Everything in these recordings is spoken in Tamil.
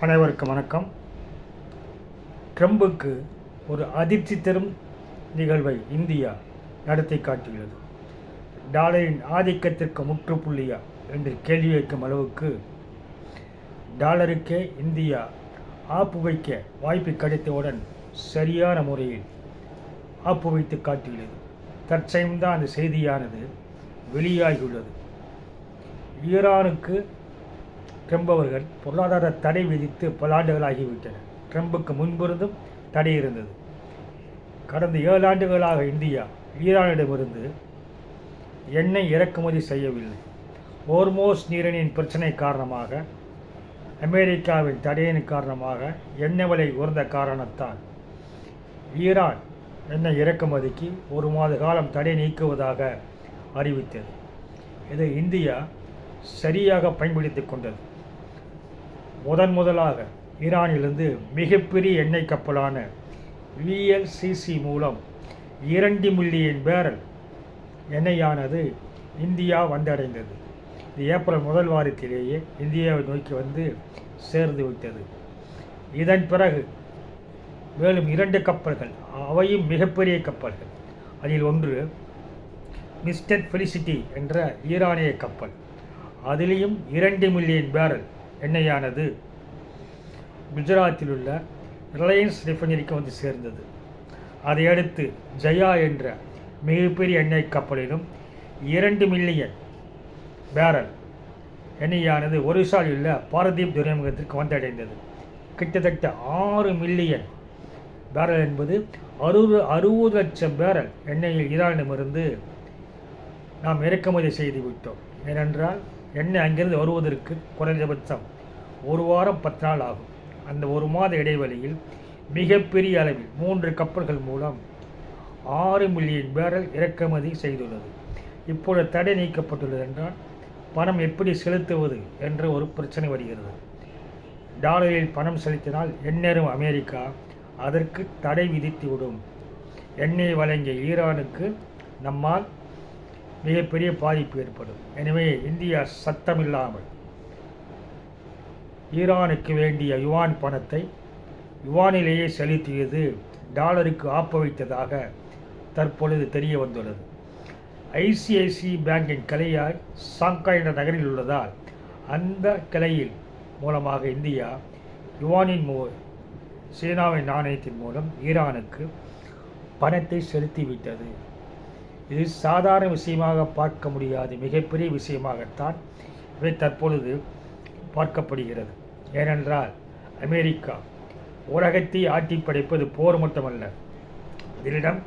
அனைவருக்கும் வணக்கம். ட்ரம்புக்கு ஒரு அதிர்ச்சி தரும் நிகழ்வை இந்தியா நடத்தி காட்டியுள்ளது. டாலரின் ஆதிக்கத்திற்கு முற்றுப்புள்ளியா என்று கேள்வி வைக்கும் அளவுக்கு டாலருக்கே இந்தியா ஆப்பு வைக்க வாய்ப்பு கிடைத்தவுடன் சரியான முறையில் ஆப்பு வைத்து காட்டியுள்ளது. தற்சமயம்தான் அந்த செய்தியானது வெளியாகியுள்ளது. ஈரானுக்கு ட்ரம்ப் அவர்கள் பொருளாதார தடை விதித்து பல ஆண்டுகளாகிவிட்டன. ட்ரம்புக்கு முன்பிருந்தும் தடை இருந்தது. கடந்த 7 ஆண்டுகளாக இந்தியா ஈரானிடமிருந்து எண்ணெய் இறக்குமதி செய்யவில்லை. ஹோர்மோஸ் நீரிணியின் பிரச்சனை காரணமாக, அமெரிக்காவின் தடையின் காரணமாக எண்ணெய் விலை உயர்ந்த காரணத்தால் ஈரான் எண்ணெய் இறக்குமதிக்கு 1 மாத காலம் தடை நீக்குவதாக அறிவித்தது. இதை இந்தியா சரியாக பயன்படுத்தி கொண்டது. முதலாக ஈரானிலிருந்து மிகப்பெரிய எண்ணெய் கப்பலான VLCC மூலம் 2 மில்லியன் பேரல் எண்ணெயானது இந்தியா வந்தடைந்தது. இது ஏப்ரல் முதல் வாரத்திலேயே இந்தியாவை நோக்கி வந்து சேர்ந்து விட்டது. இதன் பிறகு மேலும் 2 கப்பல்கள், அவையும் மிகப்பெரிய கப்பல்கள். அதில் ஒன்று மிஸ்டர் ஃபெலிசிட்டி என்ற ஈரானிய கப்பல். அதிலேயும் 2 மில்லியன் பேரல் எண்ணெயானது குஜராத்தில் உள்ள ரிலையன்ஸ் ரிஃபைனரிக்கு வந்து சேர்ந்தது. அதையடுத்து ஜயா என்ற மிகப்பெரிய எண்ணெய் கப்பலிலும் 2 மில்லியன் பேரல் எண்ணெயானது ஒரிசாவில் உள்ள பாரதீப் துறைமுகத்திற்கு வந்தடைந்தது. கிட்டத்தட்ட 6 மில்லியன் பேரல் என்பது 60 லட்சம் பேரல் எண்ணெயில் ஈரானிடமிருந்து நாம் இறக்குமதி செய்து விட்டோம். ஏனென்றால் எண்ணெய் அங்கிருந்து வருவதற்கு குறைந்தபட்சம் 1 வாரம் 10 நாள் ஆகும். அந்த 1 மாத இடைவெளியில் மிகப்பெரிய அளவில் 3 கப்பல்கள் மூலம் 6 மில்லியன் பேரல் இறக்குமதி செய்துள்ளது. இப்பொழுது தடை நீக்கப்பட்டுள்ளது என்றால் பணம் எப்படி செலுத்துவது என்ற ஒரு பிரச்சனை வருகிறது. டாலரில் பணம் செலுத்தினால் எந்நேரம் அமெரிக்கா அதற்கு தடை விதித்துவிடும். எண்ணெய் வழங்கிய ஈரானுக்கு நம்மால் மிகப்பெரிய பாதிப்பு ஏற்படும். எனவே இந்தியா சத்தமில்லாமல் ஈரானுக்கு வேண்டிய யுவான் பணத்தை யுவானிலேயே செலுத்தியது டாலருக்கு ஆப்ப வைத்ததாக தற்பொழுது தெரிய வந்துள்ளது. ICICI பேங்கின் கிளையாய் சாங்காய் என்ற நகரில் உள்ளதால் அந்த கிளையில் மூலமாக இந்தியா யுவானின் சீனாவின் நாணயத்தின் மூலம் ஈரானுக்கு பணத்தை செலுத்திவிட்டது. இது சாதாரண விஷயமாக பார்க்க முடியாது, மிகப்பெரிய விஷயமாகத்தான் இவை தற்பொழுது பார்க்கப்படுகிறது. ஏனென்றால் அமெரிக்கா உலகத்தை ஆட்டி படைப்பது போர் மட்டுமல்ல, இதனிடம்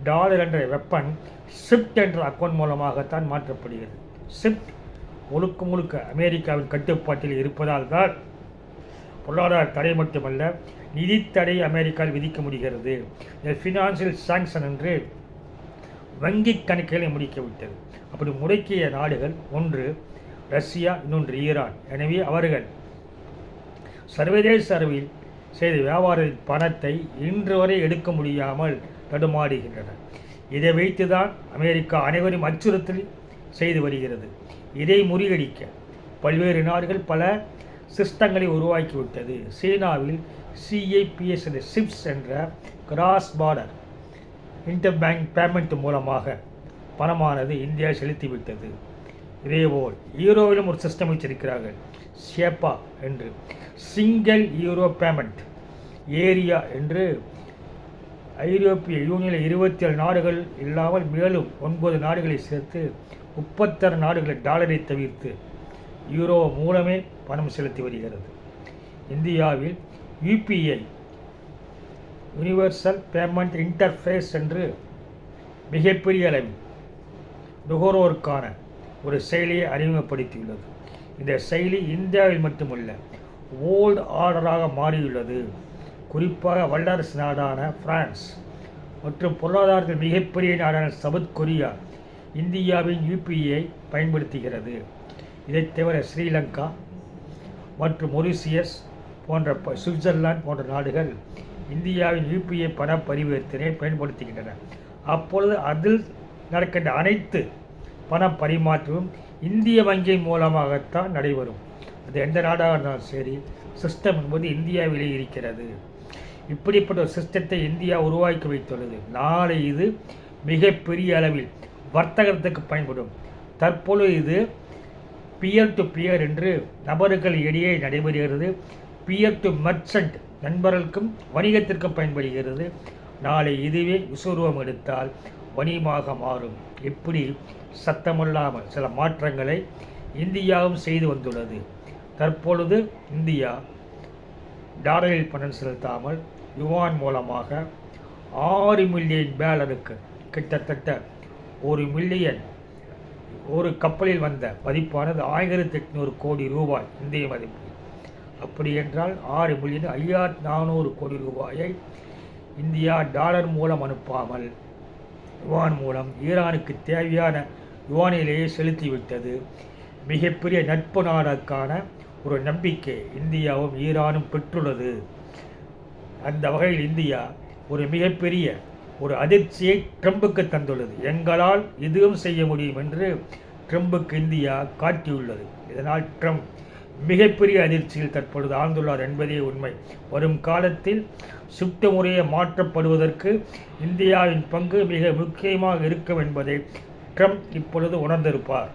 டாலர் என்ற வெப்பன் ஸ்விஃப்ட் என்ற அக்கௌண்ட் மூலமாகத்தான் மாற்றப்படுகிறது. ஸ்விஃப்ட் முழுக்க அமெரிக்காவின் கட்டுப்பாட்டில் இருப்பதால் தான் பொருளாதார தடை மட்டுமல்ல, நிதி தடை அமெரிக்காவில் விதிக்க முடிகிறது. ஃபினான்சியல் சாங்ஷன் என்று வங்கி கணக்குகளை முடிக்கவிட்டது. அப்படி முடக்கிய நாடுகள் ஒன்று ரஷ்யா, இன்னொன்று ஈரான். எனவே அவர்கள் சர்வதேச அளவில் செய்த வியாபாரத்தின் பணத்தை இன்று வரை எடுக்க முடியாமல் தடுமாறுகின்றனர். இதை வைத்துதான் அமெரிக்கா அனைவரும் அச்சுறுத்தல் செய்து வருகிறது. இதை முறியடிக்க பல்வேறு நாடுகள் பல சிஸ்டங்களை உருவாக்கிவிட்டது. சீனாவில் CIPS என்ற சிப்ஸ் என்ற cross border inter bank payment மூலமாக பணமானது இந்தியா செலுத்திவிட்டது. இதேபோல் யூரோவிலும் ஒரு சிஸ்டம் வச்சிருக்கிறார்கள், ஷேப்பா என்று. சிங்கிள் யூரோ பேமெண்ட் ஏரியா என்று ஐரோப்பிய யூனியனில் 27 நாடுகள் இல்லாமல் மேலும் 9 நாடுகளை சேர்த்து 36 நாடுகளில் டாலரை தவிர்த்து யூரோ மூலமே பணம் செலுத்தி வருகிறது. இந்தியாவில் UPI யூனிவர்சல் பேமெண்ட் இன்டர்ஃபேஸ் என்று மிகப்பெரிய அளவில் நுகர்வோருக்கான ஒரு செயலியை அறிமுகப்படுத்தியுள்ளது. இந்த செயலி இந்தியாவில் மட்டுமல்ல, வேர்ல்டு ஆர்டராக மாறியுள்ளது. குறிப்பாக வல்லரசு நாடான பிரான்ஸ் மற்றும் பொருளாதாரத்தில் மிகப்பெரிய நாடான சவுத் கொரியா இந்தியாவின் UPI பயன்படுத்துகிறது. இதைத் தவிர ஸ்ரீலங்கா மற்றும் மொரிசியஸ் போன்ற சுவிட்சர்லாந்து போன்ற நாடுகள் இந்தியாவின் UPI பண பரிவர்த்தனை பயன்படுத்துகின்றன. அப்பொழுது அதில் நடக்கின்ற அனைத்து பண பரிமாற்றமும் இந்திய வங்கி மூலமாகத்தான் நடைபெறும். அது எந்த நாடாக இருந்தாலும் சரி, சிஸ்டம் என்பது இந்தியாவிலே இருக்கிறது. இப்படிப்பட்ட ஒரு சிஸ்டத்தை இந்தியா உருவாக்கி வைத்துள்ளது. நாளை இது மிகப்பெரிய அளவில் வர்த்தகத்துக்கு பயன்படும். தற்பொழுது இது பியர் டு பியர் என்று நபர்கள் இடையே நடைபெறுகிறது. பியர் டு மர்ச்சன்ட், நண்பர்களுக்கும் வணிகத்திற்கும் பயன்படுகிறது. நாளை இதுவே விஸ்வரூபம் எடுத்தால் வணிகமாக மாறும். இப்படி சத்தமில்லாமல் சில மாற்றங்களை இந்தியாவும் செய்து வந்துள்ளது. தற்பொழுது இந்தியா டாலரில் பணம் செலுத்தாமல் யுவான் மூலமாக 6 மில்லியன் பேலருக்கு, கிட்டத்தட்ட 1 மில்லியன், ஒரு கப்பலில் வந்த மதிப்பானது 1800 கோடி ரூபாய் இந்திய மதிப்பு. அப்படி என்றால் 6 மில்லியன் 5400 கோடி ரூபாயை இந்தியா டாலர் மூலம் அனுப்பாமல் யுவான் மூலம் ஈரானுக்கு தேவையான யுவானிலேயே செலுத்திவிட்டது. மிகப்பெரிய நட்பு நாடுக்கான ஒரு நம்பிக்கை இந்தியாவும் ஈரானும் பெற்றுள்ளது. அந்த வகையில் இந்தியா ஒரு மிகப்பெரிய ஒரு அதிர்ச்சியை ட்ரம்புக்கு தந்துள்ளது. எங்களால் இதுவும் செய்ய முடியும் என்று ட்ரம்புக்கு இந்தியா காட்டியுள்ளது. இதனால் ட்ரம்ப் மிகப்பெரிய அதிர்ச்சியில் தற்பொழுது ஆழ்ந்துள்ளார் என்பதே உண்மை. வரும் காலத்தில் சுட்டு முறையை மாற்றப்படுவதற்கு இந்தியாவின் பங்கு மிக முக்கியமாக இருக்கும் என்பதை ட்ரம்ப் இப்பொழுது உணர்ந்திருப்பார்.